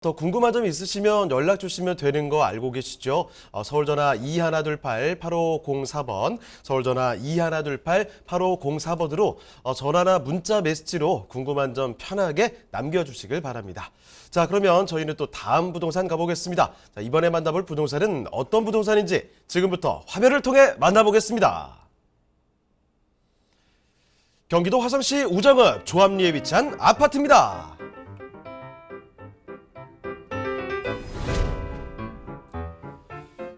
더 궁금한 점 있으시면 연락 주시면 되는 거 알고 계시죠? 서울전화 2128-8504번, 서울전화 2128-8504번으로 전화나 문자 메시지로 궁금한 점 편하게 남겨주시길 바랍니다. 자, 그러면 저희는 또 다음 부동산 가보겠습니다. 자, 이번에 만나볼 부동산은 어떤 부동산인지 지금부터 화면을 통해 만나보겠습니다. 경기도 화성시 우정읍 조합리에 위치한 아파트입니다.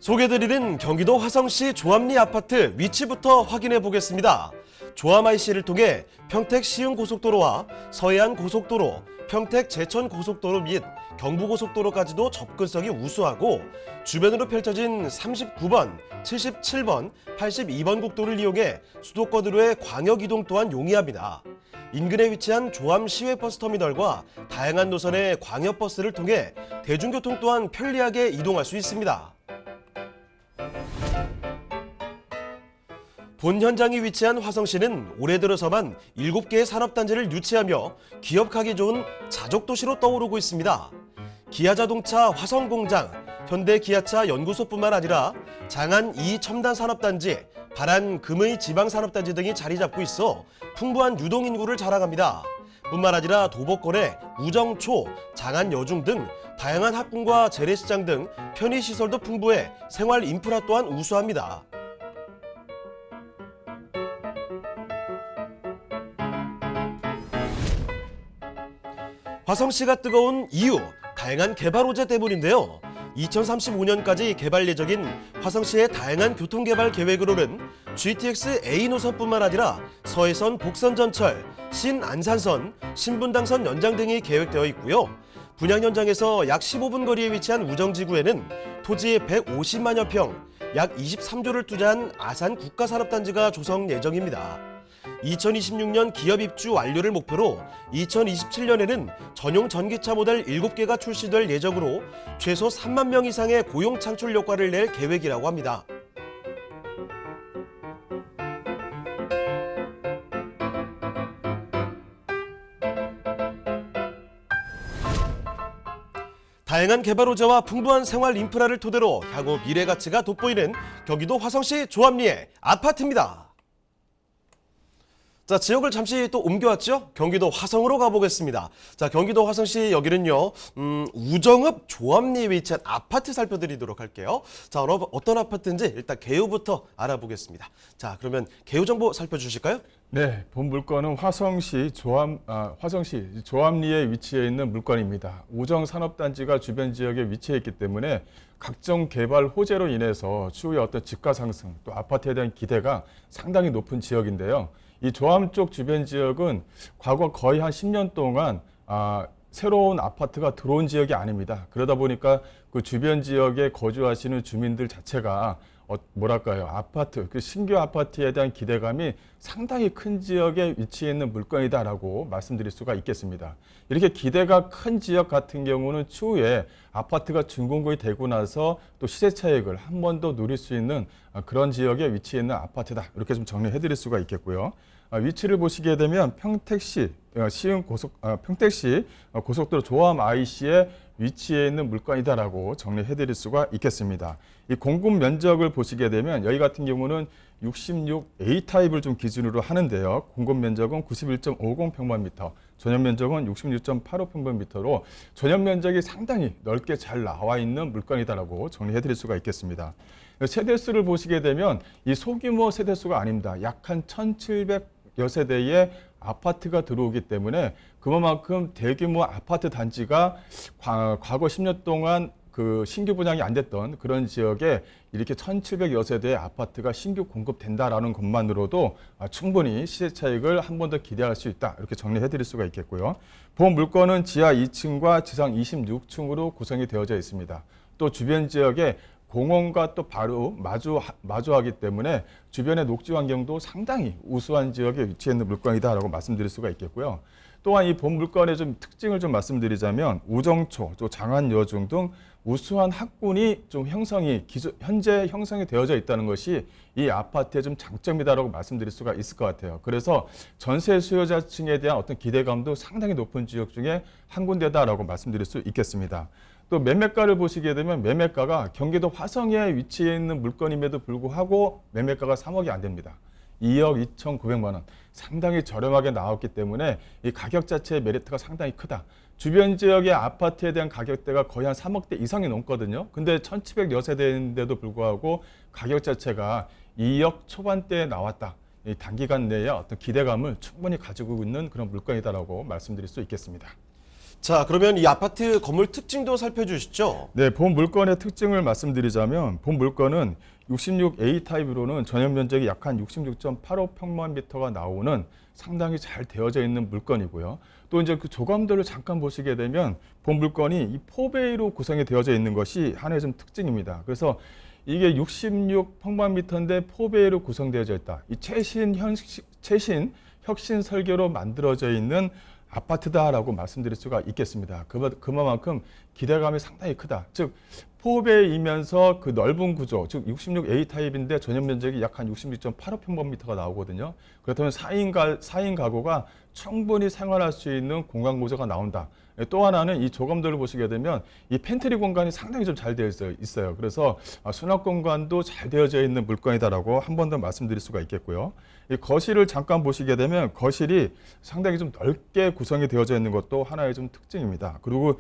소개드리는 경기도 화성시 조합리 아파트 위치부터 확인해 보겠습니다. 조합 IC를 통해 평택 시흥고속도로와 서해안 고속도로, 평택 제천 고속도로 및 경부고속도로까지도 접근성이 우수하고 주변으로 펼쳐진 39번, 77번, 82번 국도를 이용해 수도권으로의 광역이동 또한 용이합니다. 인근에 위치한 조합 시외버스터미널과 다양한 노선의 광역버스를 통해 대중교통 또한 편리하게 이동할 수 있습니다. 본 현장이 위치한 화성시는 올해 들어서만 7개의 산업단지를 유치하며 기업가기 좋은 자족도시로 떠오르고 있습니다. 기아자동차 화성공장, 현대기아차 연구소뿐만 아니라 장안 2첨단산업단지, 발안 금의 지방산업단지 등이 자리 잡고 있어 풍부한 유동인구를 자랑합니다. 뿐만 아니라 도보권의 우정초, 장안 여중 등 다양한 학군과 재래시장 등 편의시설도 풍부해 생활 인프라 또한 우수합니다. 화성시가 뜨거운 이유, 다양한 개발 호재 때문인데요. 2035년까지 개발 예정인 화성시의 다양한 교통개발 계획으로는 GTX A 노선뿐만 아니라 서해선 복선전철, 신안산선, 신분당선 연장 등이 계획되어 있고요. 분양 현장에서 약 15분 거리에 위치한 우정지구에는 토지 150만여 평, 약 23조를 투자한 아산 국가산업단지가 조성 예정입니다. 2026년 기업 입주 완료를 목표로 2027년에는 전용 전기차 모델 7개가 출시될 예정으로 최소 3만 명 이상의 고용 창출 효과를 낼 계획이라고 합니다. 다양한 개발 호재와 풍부한 생활 인프라를 토대로 향후 미래 가치가 돋보이는 경기도 화성시 조합리의 아파트입니다. 자, 지역을 잠시 또 옮겨왔죠? 경기도 화성으로 가보겠습니다. 자, 경기도 화성시 여기는요, 우정읍 조합리에 위치한 아파트 살펴드리도록 할게요. 자, 어떤 아파트인지 일단 개요부터 알아보겠습니다. 자, 그러면 개요 정보 살펴주실까요? 네, 본 물건은 화성시 조합리에 위치해 있는 물건입니다. 우정 산업단지가 주변 지역에 위치해 있기 때문에 각종 개발 호재로 인해서 추후에 어떤 집가 상승, 또 아파트에 대한 기대가 상당히 높은 지역인데요. 이 조합 쪽 주변 지역은 과거 거의 한 10년 동안 새로운 아파트가 들어온 지역이 아닙니다. 그러다 보니까 그 주변 지역에 거주하시는 주민들 자체가 그 신규 아파트에 대한 기대감이 상당히 큰 지역에 위치해 있는 물건이다라고 말씀드릴 수가 있겠습니다. 이렇게 기대가 큰 지역 같은 경우는 추후에 아파트가 준공이 되고 나서 또 시세 차익을 한 번 더 누릴 수 있는 그런 지역에 위치해 있는 아파트다. 이렇게 좀 정리해 드릴 수가 있겠고요. 위치를 보시게 되면 평택시 고속도로 조합 IC에 위치해 있는 물건이다라고 정리해 드릴 수가 있겠습니다. 이 공급 면적을 보시게 되면 여기 같은 경우는 66A 타입을 좀 기준으로 하는데요. 공급 면적은 91.50평방미터, 전용 면적은 66.85평방미터로 전용 면적이 상당히 넓게 잘 나와 있는 물건이다라고 정리해 드릴 수가 있겠습니다. 세대수를 보시게 되면 이 소규모 세대수가 아닙니다. 약 한 1,700여 세대의 아파트가 들어오기 때문에 그만큼 대규모 아파트 단지가 과거 10년 동안 그 신규 분양이 안 됐던 그런 지역에 이렇게 1,700여 세대의 아파트가 신규 공급된다라는 것만으로도 충분히 시세 차익을 한 번 더 기대할 수 있다. 이렇게 정리해 드릴 수가 있겠고요. 본 물건은 지하 2층과 지상 26층으로 구성이 되어져 있습니다. 또 주변 지역에 공원과 또 바로 마주하기 때문에 주변의 녹지 환경도 상당히 우수한 지역에 위치해 있는 물건이다라고 말씀드릴 수가 있겠고요. 또한 이 본 물건의 좀 특징을 좀 말씀드리자면 우정초, 또 장안여중 등 우수한 학군이 좀 현재 형성이 되어져 있다는 것이 이 아파트의 좀 장점이다라고 말씀드릴 수가 있을 것 같아요. 그래서 전세 수요자층에 대한 어떤 기대감도 상당히 높은 지역 중에 한 군데다라고 말씀드릴 수 있겠습니다. 또 매매가를 보시게 되면 매매가가 경기도 화성에 위치해 있는 물건임에도 불구하고 매매가가 3억이 안 됩니다. 2억 2,900만 원. 상당히 저렴하게 나왔기 때문에 이 가격 자체의 메리트가 상당히 크다. 주변 지역의 아파트에 대한 가격대가 거의 한 3억대 이상이 넘거든요. 근데 1,700여 세대인데도 불구하고 가격 자체가 2억 초반대에 나왔다. 이 단기간 내에 어떤 기대감을 충분히 가지고 있는 그런 물건이다라고 말씀드릴 수 있겠습니다. 자, 그러면 이 아파트 건물 특징도 살펴주시죠. 네, 본 물건의 특징을 말씀드리자면 본 물건은 66A 타입으로는 전용 면적이 약 한 66.85평방미터가 나오는 상당히 잘 되어져 있는 물건이고요. 또 이제 그 조감도를 잠깐 보시게 되면 본 물건이 이 4베이로 구성이 되어져 있는 것이 하나의 좀 특징입니다. 그래서 이게 66평방미터인데 4베이로 구성되어져 있다. 이 최신 혁신 설계로 만들어져 있는 아파트다라고 말씀드릴 수가 있겠습니다. 그만큼 기대감이 상당히 크다. 즉 4배이면서 그 넓은 구조, 즉 66A 타입인데 전용 면적이 약 한 66.85평방미터가 나오거든요. 그렇다면 4인 가구가 충분히 생활할 수 있는 공간 구조가 나온다. 또 하나는 이 조감도를 보시게 되면 이 팬트리 공간이 상당히 좀 잘 되어 있어요. 그래서 수납 공간도 잘 되어져 있는 물건이다라고 한 번 더 말씀드릴 수가 있겠고요. 이 거실을 잠깐 보시게 되면 거실이 상당히 좀 넓게 구성이 되어져 있는 것도 하나의 좀 특징입니다. 그리고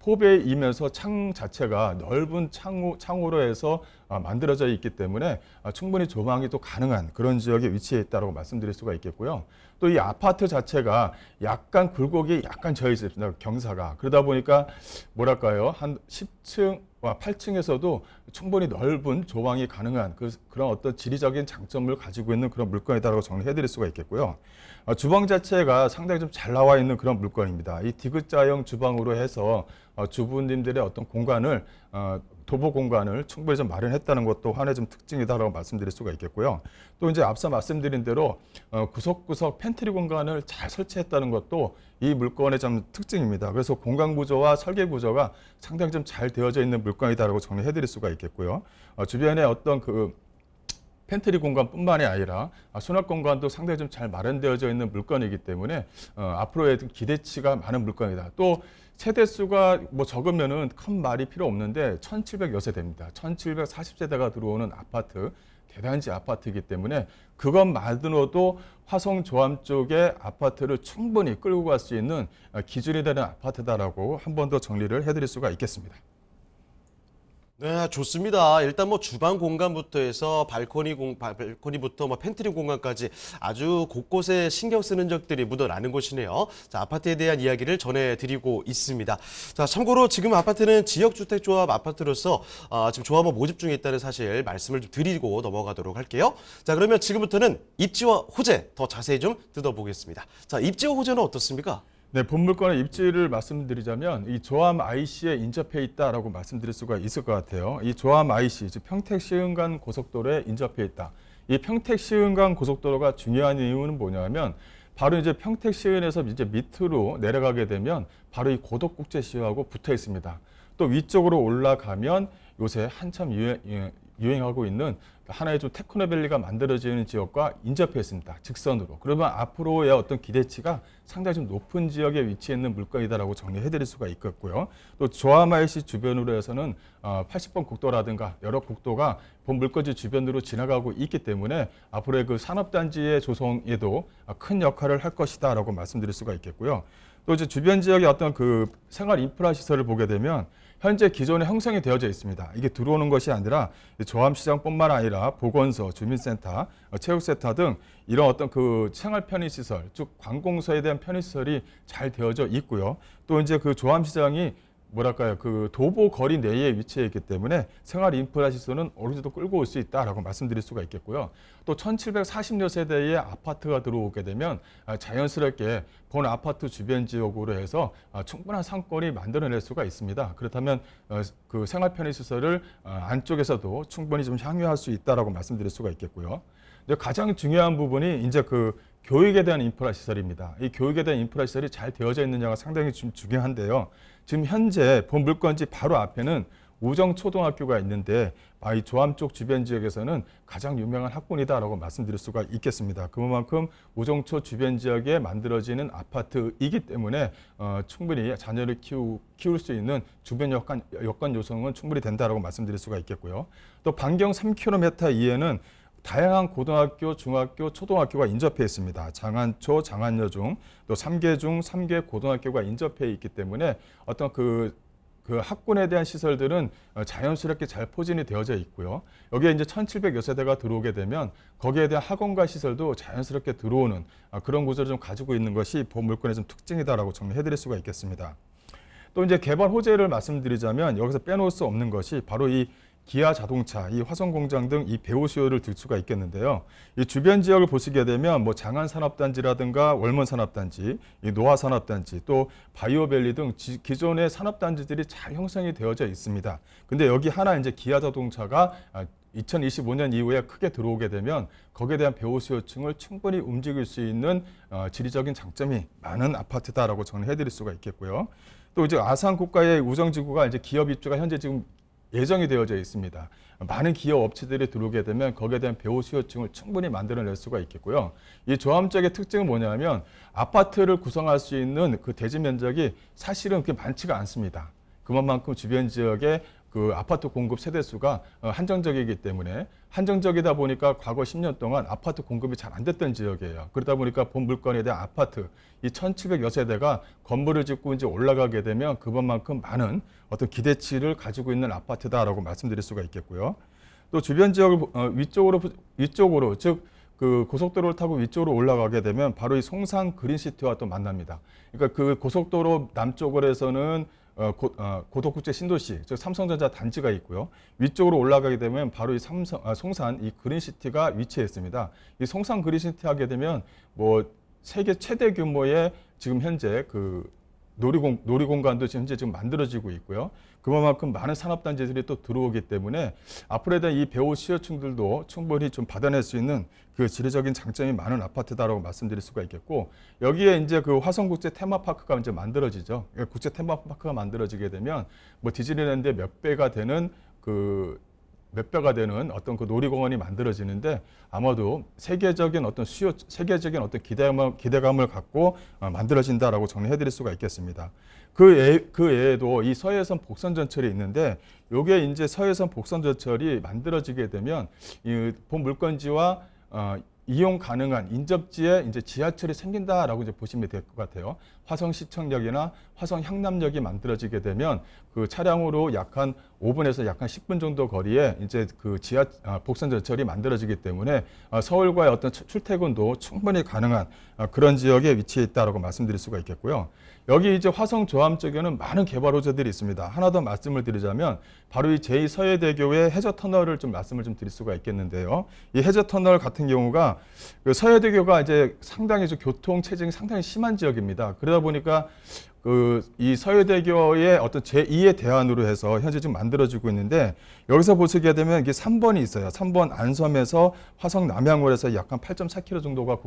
4배이면서 창 자체가 넓은 창호로 해서 만들어져 있기 때문에 충분히 조망이 또 가능한 그런 지역에 위치해 있다고 말씀드릴 수가 있겠고요. 또 이 아파트 자체가 약간 굴곡이 약간 져 있습니다. 경사가. 그러다 보니까 뭐랄까요? 한 10층, 8층에서도 충분히 넓은 조망이 가능한 그런 어떤 지리적인 장점을 가지고 있는 그런 물건이다라고 정리해 드릴 수가 있겠고요. 주방 자체가 상당히 좀 잘 나와 있는 그런 물건입니다. 이 디귿자형 주방으로 해서 주부님들의 어떤 공간을 도보 공간을 충분히 좀 마련했다는 것도 하나의 좀 특징이다라고 말씀드릴 수가 있겠고요. 또 이제 앞서 말씀드린 대로 구석구석 팬트리 공간을 잘 설치했다는 것도 이 물건의 좀 특징입니다. 그래서 공간 구조와 설계 구조가 상당히 좀 잘 되어져 있는 물건이다라고 정리해 드릴 수가 있겠고요. 주변에 어떤 그 팬트리 공간뿐만이 아니라 수납 공간도 상당히 좀 잘 마련되어져 있는 물건이기 때문에 앞으로의 기대치가 많은 물건이다. 또 세대수가 뭐 적으면은 큰 말이 필요 없는데 1,700여 세대입니다. 1,740세대가 들어오는 아파트, 대단지 아파트이기 때문에 그것만으로도 화성 조암 쪽의 아파트를 충분히 끌고 갈 수 있는 기준이 되는 아파트다라고 한 번 더 정리를 해드릴 수가 있겠습니다. 네, 좋습니다. 일단 뭐 주방 공간부터 해서 발코니부터 뭐 팬트리 공간까지 아주 곳곳에 신경 쓰는 적들이 묻어나는 곳이네요. 자, 아파트에 대한 이야기를 전해드리고 있습니다. 자, 참고로 지금 아파트는 지역주택조합 아파트로서 지금 조합원 모집 중에 있다는 사실 말씀을 좀 드리고 넘어가도록 할게요. 자, 그러면 지금부터는 입지와 호재 더 자세히 좀 뜯어보겠습니다. 자, 입지와 호재는 어떻습니까? 네, 본 물건의 입지를 말씀드리자면 이 조암 IC에 인접해 있다라고 말씀드릴 수가 있을 것 같아요. 이 조암 IC, 즉 평택시흥간 고속도로에 인접해 있다. 이 평택시흥간 고속도로가 중요한 이유는 뭐냐면 바로 이제 평택시흥에서 이제 밑으로 내려가게 되면 바로 이 고덕국제시하고 붙어 있습니다. 또 위쪽으로 올라가면 요새 한참 유행하고 있는 하나의 좀 테크노밸리가 만들어지는 지역과 인접해 있습니다. 직선으로. 그러면 앞으로의 어떤 기대치가 상당히 좀 높은 지역에 위치해 있는 물건이다라고 정리해 드릴 수가 있겠고요. 또 조암 IC 주변으로 해서는 80번 국도라든가 여러 국도가 본 물거지 주변으로 지나가고 있기 때문에 앞으로의 그 산업단지의 조성에도 큰 역할을 할 것이다라고 말씀드릴 수가 있겠고요. 또 이제 주변 지역의 어떤 그 생활 인프라 시설을 보게 되면 현재 기존에 형성이 되어져 있습니다. 이게 들어오는 것이 아니라 조암시장뿐만 아니라 보건소, 주민센터, 체육센터 등 이런 어떤 그 생활 편의시설, 즉 관공서에 대한 편의시설이 잘 되어져 있고요. 또 이제 그 조암시장이 뭐랄까요, 그 도보 거리 내에 위치해 있기 때문에 생활 인프라 시설은 어느 정도 끌고 올 수 있다라고 말씀드릴 수가 있겠고요. 또 1,740여 세대의 아파트가 들어오게 되면 자연스럽게 본 아파트 주변 지역으로 해서 충분한 상권이 만들어낼 수가 있습니다. 그렇다면 그 생활 편의 시설을 안쪽에서도 충분히 좀 향유할 수 있다라고 말씀드릴 수가 있겠고요. 가장 중요한 부분이 이제 그 교육에 대한 인프라 시설입니다. 이 교육에 대한 인프라 시설이 잘 되어져 있느냐가 상당히 좀 중요한데요. 지금 현재 본 물건지 바로 앞에는 우정초등학교가 있는데 이 조암 쪽 주변 지역에서는 가장 유명한 학군이다라고 말씀드릴 수가 있겠습니다. 그만큼 우정초 주변 지역에 만들어지는 아파트이기 때문에 충분히 자녀를 키울 수 있는 주변 여건 요소는 충분히 된다라고 말씀드릴 수가 있겠고요. 또 반경 3km 이에는 다양한 고등학교, 중학교, 초등학교가 인접해 있습니다. 장안초, 장안여중, 또 삼계중, 삼계 고등학교가 인접해 있기 때문에 어떤 그 학군에 대한 시설들은 자연스럽게 잘 포진이 되어져 있고요. 여기에 이제 1700여 세대가 들어오게 되면 거기에 대한 학원과 시설도 자연스럽게 들어오는 그런 구조를 좀 가지고 있는 것이 본 물건의 좀 특징이다라고 정리해 드릴 수가 있겠습니다. 또 이제 개발 호재를 말씀드리자면 여기서 빼놓을 수 없는 것이 바로 이 기아 자동차, 이 화성 공장 등 이 배후 수요를 들 수가 있겠는데요. 이 주변 지역을 보시게 되면 뭐 장안 산업단지라든가 월몬 산업단지, 이 노화 산업단지, 또 바이오밸리 등 기존의 산업단지들이 잘 형성이 되어져 있습니다. 근데 여기 하나 이제 기아 자동차가 2025년 이후에 크게 들어오게 되면 거기에 대한 배후 수요층을 충분히 움직일 수 있는 지리적인 장점이 많은 아파트다라고 정리해 드릴 수가 있겠고요. 또 이제 아산 국가의 우정지구가 이제 기업 입주가 현재 지금 예정이 되어져 있습니다. 많은 기업 업체들이 들어오게 되면 거기에 대한 배후 수요층을 충분히 만들어낼 수가 있겠고요. 이 조암적의 특징은 뭐냐면 아파트를 구성할 수 있는 그 대지 면적이 사실은 그렇게 많지가 않습니다. 그만큼 주변 지역의 그 아파트 공급 세대수가 한정적이기 때문에 한정적이다 보니까 과거 10년 동안 아파트 공급이 잘 안 됐던 지역이에요. 그러다 보니까 본 물건에 대한 아파트 이 1700여 세대가 건물을 짓고 이제 올라가게 되면 그것만큼 많은 어떤 기대치를 가지고 있는 아파트다라고 말씀드릴 수가 있겠고요. 또 주변 지역을 위쪽으로 즉 그 고속도로를 타고 위쪽으로 올라가게 되면 바로 이 송산 그린시티와 또 만납니다. 그러니까 그 고속도로 남쪽으로 해서는 고덕국제 신도시, 즉 삼성전자 단지가 있고요. 위쪽으로 올라가게 되면 바로 이 송산 이 그린시티가 위치해 있습니다. 이 송산 그린시티 하게 되면 뭐 세계 최대 규모의 지금 현재 그 놀이공간도 현재 지금 만들어지고 있고요. 그만큼 많은 산업단지들이 또 들어오기 때문에 앞으로에 대한 이 배후 수요층들도 충분히 좀 받아낼 수 있는 그 지리적인 장점이 많은 아파트다라고 말씀드릴 수가 있겠고, 여기에 이제 그 화성국제 테마파크가 이제 만들어지죠. 국제 테마파크가 만들어지게 되면 뭐 디즈니랜드의 몇 배가 되는 어떤 그 놀이공원이 만들어지는데 아마도 세계적인 어떤 기대감을 갖고 만들어진다라고 정리해드릴 수가 있겠습니다. 그 외에도 이 서해선 복선전철이 있는데 요게 이제 서해선 복선전철이 만들어지게 되면 이 본 물건지와 이용 가능한 인접지에 이제 지하철이 생긴다라고 이제 보시면 될 것 같아요. 화성시청역이나 화성향남역이 만들어지게 되면 그 차량으로 약 한 5분에서 약 한 10분 정도 거리에 이제 그 복선전철이 만들어지기 때문에 서울과의 어떤 출퇴근도 충분히 가능한 그런 지역에 위치해 있다라고 말씀드릴 수가 있겠고요. 여기 이제 화성 조암 쪽에는 많은 개발 호재들이 있습니다. 하나 더 말씀을 드리자면 바로 이 제2서해대교의 해저터널을 좀 말씀을 좀 드릴 수가 있겠는데요. 이 해저터널 같은 경우가 그 서해대교가 이제 상당히 교통 체증이 상당히 심한 지역입니다. 그러다 보니까 이 서해대교의 어떤 제2의 대안으로 해서 현재 지금 만들어지고 있는데 여기서 보시게 되면 이게 3번이 있어요. 3번 안섬에서 화성 남양으로 해서 약 한 8.4km 정도가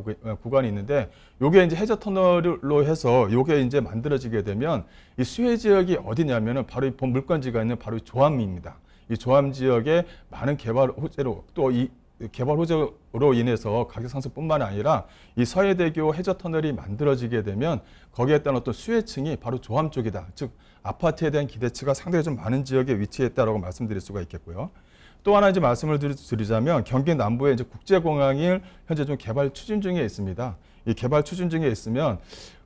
구간이 있는데 요게 이제 해저터널로 해서 요게 이제 만들어지게 되면 이 수해 지역이 어디냐면은 바로 이 본 물건지가 있는 바로 이 조암입니다. 이 조암 지역에 많은 개발 호재로 또 이 개발 호재로 인해서 가격 상승뿐만 아니라 이 서해대교 해저터널이 만들어지게 되면 거기에 따른 어떤 수혜층이 바로 조암 쪽이다. 즉 아파트에 대한 기대치가 상당히 좀 많은 지역에 위치했다라고 말씀드릴 수가 있겠고요. 또 하나 이제 말씀을 드리자면 경기 남부에 이제 국제공항을 현재 좀 개발 추진 중에 있습니다. 이 개발 추진 중에 있으면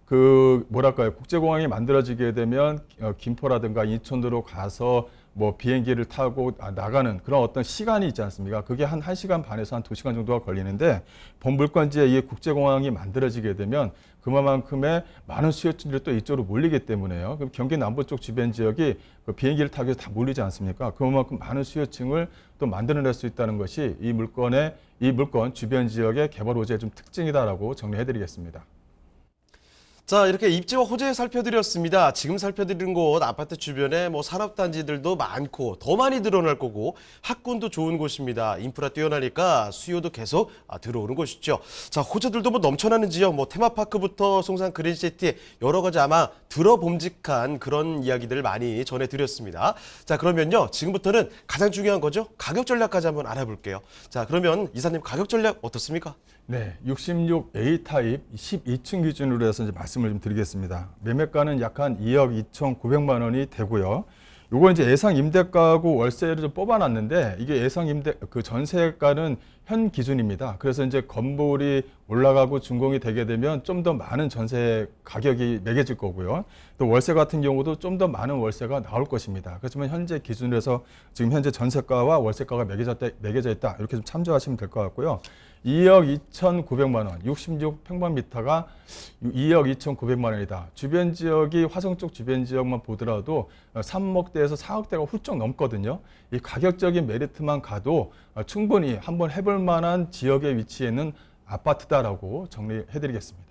국제공항이 만들어지게 되면 김포라든가 인천으로 가서 뭐 비행기를 타고 나가는 그런 어떤 시간이 있지 않습니까? 그게 한 1시간 반에서 한 2시간 정도가 걸리는데 본 물건지에 이 국제공항이 만들어지게 되면 그만큼의 많은 수요층들이 또 이쪽으로 몰리기 때문에요. 그럼 경기 남부 쪽 주변 지역이 그 비행기를 타기 위해서 다 몰리지 않습니까? 그만큼 많은 수요층을 또 만들어낼 수 있다는 것이 이 물건 주변 지역의 개발 호재의 좀 특징이다라고 정리해드리겠습니다. 자, 이렇게 입지와 호재 살펴드렸습니다. 지금 살펴드린 곳 아파트 주변에 산업단지들도 많고 더 많이 늘어날 거고 학군도 좋은 곳입니다. 인프라 뛰어나니까 수요도 계속 들어오는 곳이죠. 자, 호재들도 넘쳐나는 지역, 테마파크부터 송산 그린시티 여러 가지 아마 들어봄직한 그런 이야기들을 많이 전해드렸습니다. 자, 그러면요. 지금부터는 가장 중요한 거죠. 가격 전략까지 한번 알아볼게요. 자, 그러면 이사님 가격 전략 어떻습니까? 네, 66A 타입 12층 기준으로 해서 이제 말씀을 좀 드리겠습니다. 매매가는 약 한 2억 2,900만 원이 되고요. 요거 이제 예상 임대가하고 월세를 좀 뽑아놨는데 이게 예상 임대 그 전세가는 현 기준입니다. 그래서 이제 건물이 올라가고 준공이 되게 되면 좀 더 많은 전세 가격이 매겨질 거고요. 또 월세 같은 경우도 좀 더 많은 월세가 나올 것입니다. 그렇지만 현재 기준으로 해서 지금 현재 전세가와 월세가가 매겨져 있다. 이렇게 좀 참조하시면 될 것 같고요. 2억 2,900만 원, 66평방미터가 2억 2,900만 원이다. 주변 지역이 화성 쪽 주변 지역만 보더라도 3억대에서 4억대가 훌쩍 넘거든요. 이 가격적인 메리트만 가도 충분히 한번 해볼 만한 지역에 위치해 있는 아파트다라고 정리해드리겠습니다.